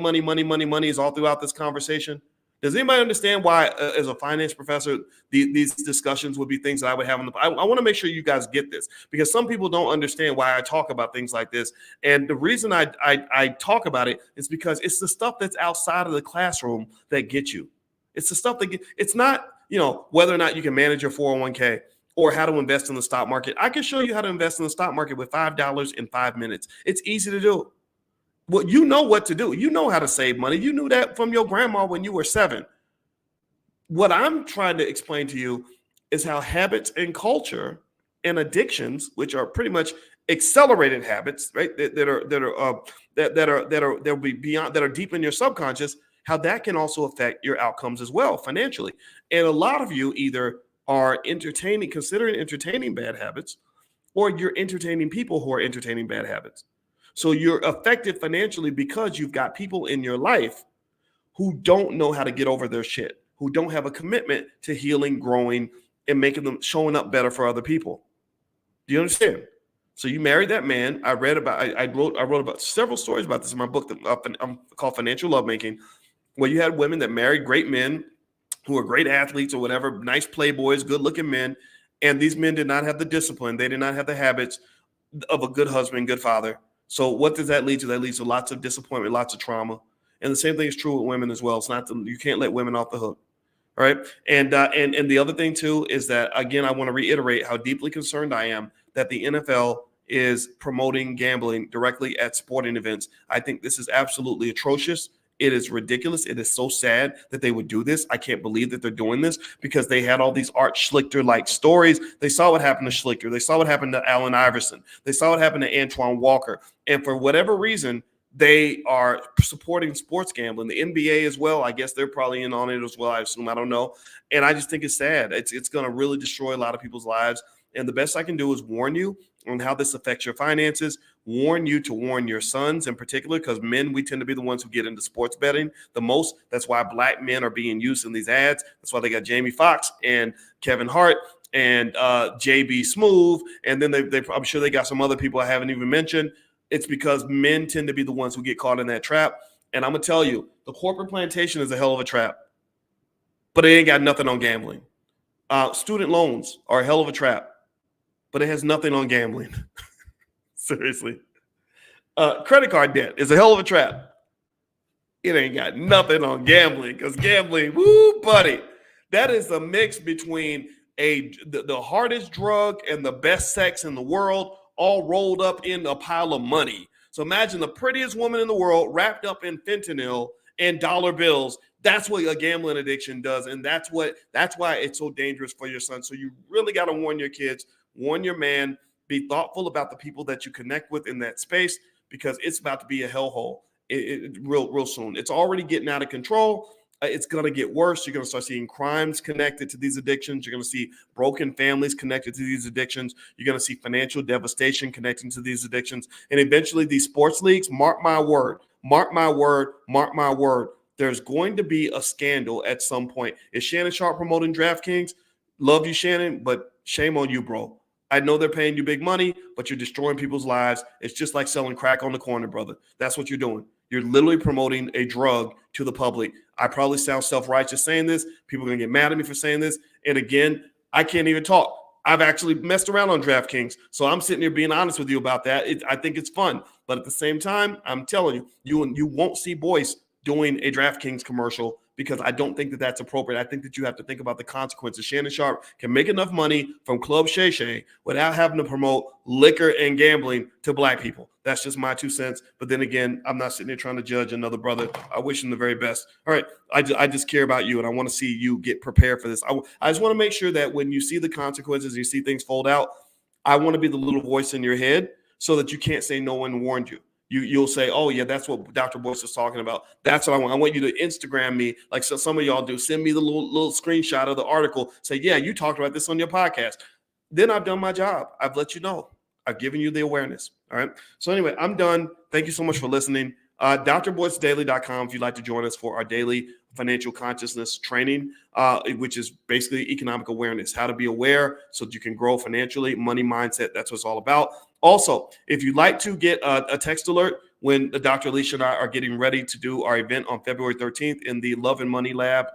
is all throughout this conversation? Does anybody understand why, as a finance professor, these discussions would be things that I would have I want to make sure you guys get this, because some people don't understand why I talk about things like this. And the reason I talk about it is because it's the stuff that's outside of the classroom that gets you. It's the stuff it's not, whether or not you can manage your 401k or how to invest in the stock market. I can show you how to invest in the stock market with $5 in 5 minutes. It's easy to do. Well, you know what to do. You know how to save money. You knew that from your grandma when you were 7. What I'm trying to explain to you is how habits and culture and addictions, which are pretty much accelerated habits, right? That are deep in your subconscious, how that can also affect your outcomes as well financially. And a lot of you either are considering entertaining bad habits, or you're entertaining people who are entertaining bad habits. So you're affected financially because you've got people in your life who don't know how to get over their shit, who don't have a commitment to healing, growing, and showing up better for other people. Do you understand? So you married that man. I wrote about several stories about this in my book that called Financial Lovemaking, where you had women that married great men who are great athletes or whatever, nice playboys, good-looking men, and these men did not have the discipline. They did not have the habits of a good husband, good father. So what does that lead to? That leads to lots of disappointment, lots of trauma. And the same thing is true with women as well. It's not you can't let women off the hook. All right. And the other thing, too, is that, again, I want to reiterate how deeply concerned I am that the NFL is promoting gambling directly at sporting events. I think this is absolutely atrocious. It is ridiculous. It is so sad that they would do this. I can't believe that they're doing this, because they had all these Artschlicker-like stories. They saw what happened to Schlichter. They saw what happened to Allen Iverson. They saw what happened to Antoine Walker. And for whatever reason, they are supporting sports gambling. The NBA as well. I guess they're probably in on it as well, I assume. I don't know. And I just think it's sad. It's going to really destroy a lot of people's lives. And the best I can do is warn you on how this affects your finances, warn you to warn your sons in particular, because men, we tend to be the ones who get into sports betting the most. That's why black men are being used in these ads. That's why they got Jamie Foxx and Kevin Hart and JB Smoove. And then I'm sure they got some other people I haven't even mentioned. It's because men tend to be the ones who get caught in that trap. And I'm going to tell you, the corporate plantation is a hell of a trap, but it ain't got nothing on gambling. Student loans are a hell of a trap, but it has nothing on gambling. Seriously. Credit card debt is a hell of a trap. It ain't got nothing on gambling, because gambling, woo, buddy, that is a mix between the hardest drug and the best sex in the world, all rolled up in a pile of money. So imagine the prettiest woman in the world wrapped up in fentanyl and dollar bills. That's what a gambling addiction does, and that's why it's so dangerous for your son. So you really got to warn your kids, warn your man, be thoughtful about the people that you connect with in that space, because it's about to be a hellhole real soon. It's already getting out of control. It's going to get worse. You're going to start seeing crimes connected to these addictions. You're going to see broken families connected to these addictions. You're going to see financial devastation connecting to these addictions. And eventually these sports leagues, mark my word, there's going to be a scandal at some point. Is Shannon Sharp promoting DraftKings? Love you, Shannon, but shame on you, bro. I know they're paying you big money, but you're destroying people's lives. It's just like selling crack on the corner, brother. That's what you're doing. You're literally promoting a drug to the public. I probably sound self-righteous saying this. People are going to get mad at me for saying this. And again, I can't even talk. I've actually messed around on DraftKings. So I'm sitting here being honest with you about that. I think it's fun. But at the same time, I'm telling you, you won't see Boyce doing a DraftKings commercial, because I don't think that that's appropriate. I think that you have to think about the consequences. Shannon Sharp can make enough money from Club Shay Shay without having to promote liquor and gambling to black people. That's just my 2 cents. But then again, I'm not sitting here trying to judge another brother. I wish him the very best. All right. I just care about you, and I want to see you get prepared for this. I just want to make sure that when you see the consequences, you see things fold out, I want to be the little voice in your head so that you can't say no one warned you. You'll say, oh, yeah, that's what Dr. Boyce is talking about. That's what I want. I want you to Instagram me, like so some of y'all do. Send me the little screenshot of the article. Say, yeah, you talked about this on your podcast. Then I've done my job. I've let you know. I've given you the awareness. All right. So anyway, I'm done. Thank you so much for listening. drboycedaily.com if you'd like to join us for our daily financial consciousness training, which is basically economic awareness, how to be aware so that you can grow financially, money mindset. That's what it's all about. Also, if you'd like to get a text alert when Dr. Alicia and I are getting ready to do our event on February 13th in the Love and Money Lab.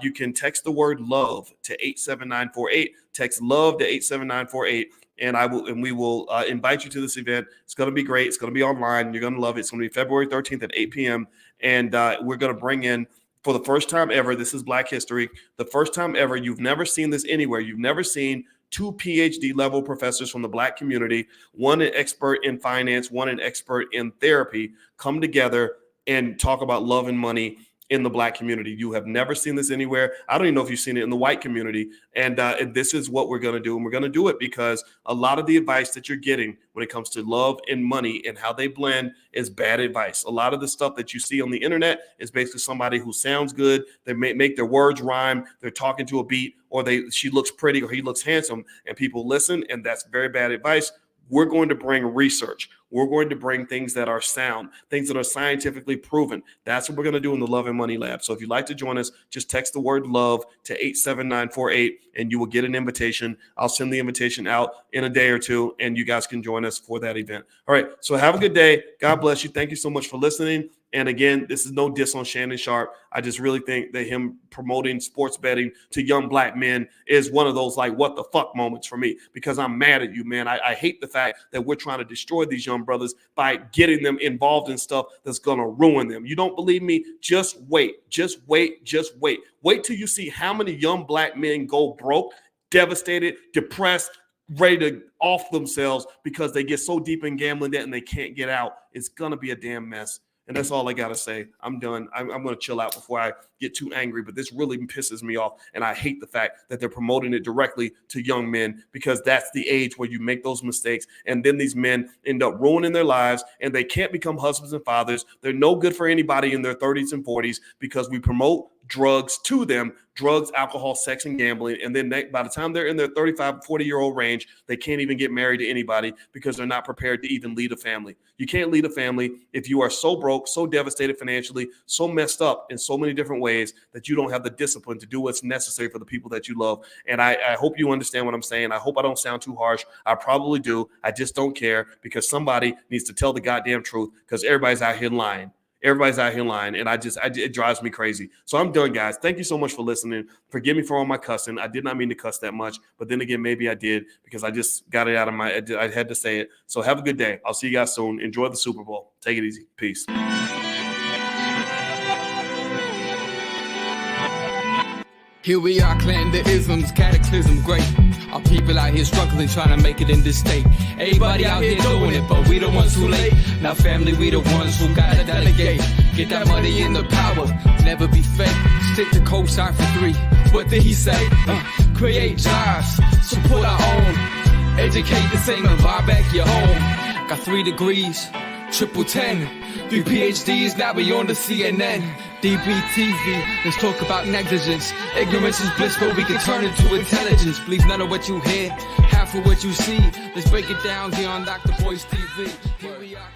You can text the word love to 87948. Text love to 87948. And we will invite you to this event. It's going to be great. It's going to be online. You're going to love it. It's going to be February 13th at 8 p.m. And we're going to bring in, for the first time ever, this is Black History, the first time ever, you've never seen this anywhere. You've never seen 2 PhD level professors from the Black community, one an expert in finance, one an expert in therapy, come together and talk about love and money in the Black community. You have never seen this anywhere. I don't even know if you've seen it in the white community. And this is what we're going to do. And we're going to do it because a lot of the advice that you're getting when it comes to love and money and how they blend is bad advice. A lot of the stuff that you see on the internet is basically somebody who sounds good. They make their words rhyme. They're talking to a beat, or she looks pretty or he looks handsome, and people listen. And that's very bad advice. We're going to bring research. We're going to bring things that are sound, things that are scientifically proven. That's what we're going to do in the Love and Money Lab. So if you'd like to join us, just text the word love to 87948 and you will get an invitation. I'll send the invitation out in a day or two, and you guys can join us for that event. All right. So have a good day. God bless you. Thank you so much for listening. And again, this is no diss on Shannon Sharpe. I just really think that him promoting sports betting to young Black men is one of those like what the fuck moments for me, because I'm mad at you, man. I hate the fact that we're trying to destroy these young brothers by getting them involved in stuff that's going to ruin them. You don't believe me? Just wait. Just wait. Just wait. Wait till you see how many young Black men go broke, devastated, depressed, ready to off themselves because they get so deep in gambling debt and they can't get out. It's going to be a damn mess. And that's all I got to say. I'm done. I'm going to chill out before I get too angry. But this really pisses me off. And I hate the fact that they're promoting it directly to young men, because that's the age where you make those mistakes. And then these men end up ruining their lives, and they can't become husbands and fathers. They're no good for anybody in their 30s and 40s because we promote drugs to them, drugs, alcohol, sex, and gambling. And then by the time they're in their 35, 40-year-old range, they can't even get married to anybody because they're not prepared to even lead a family. You can't lead a family if you are so broke, so devastated financially, so messed up in so many different ways that you don't have the discipline to do what's necessary for the people that you love. And I hope you understand what I'm saying. I hope I don't sound too harsh. I probably do. I just don't care, because somebody needs to tell the goddamn truth, because everybody's out here lying. Everybody's out here lying, and it drives me crazy. So I'm done, guys. Thank you so much for listening. Forgive me for all my cussing. I did not mean to cuss that much, but then again, maybe I did, because I just got it out of I had to say it. So have a good day. I'll see you guys soon. Enjoy the Super Bowl. Take it easy. Peace. Here we are, clan the isms, cataclysm great. Our people out here struggling, trying to make it in this state. Everybody out here doing it, but we the ones who late. Now family, we the ones who gotta delegate. Get that money in the power, never be fake. Stick to cosign for 3. What did he say? Create jobs, support our own. Educate the same and buy back your home. Got 3 degrees, triple 10. 3 PhDs, now we on the CNN. DBTV, let's talk about negligence. Ignorance is bliss, but we can turn it to intelligence. Believe none of what you hear, half of what you see. Let's break it down here on Dr. Boy's TV. Here we are.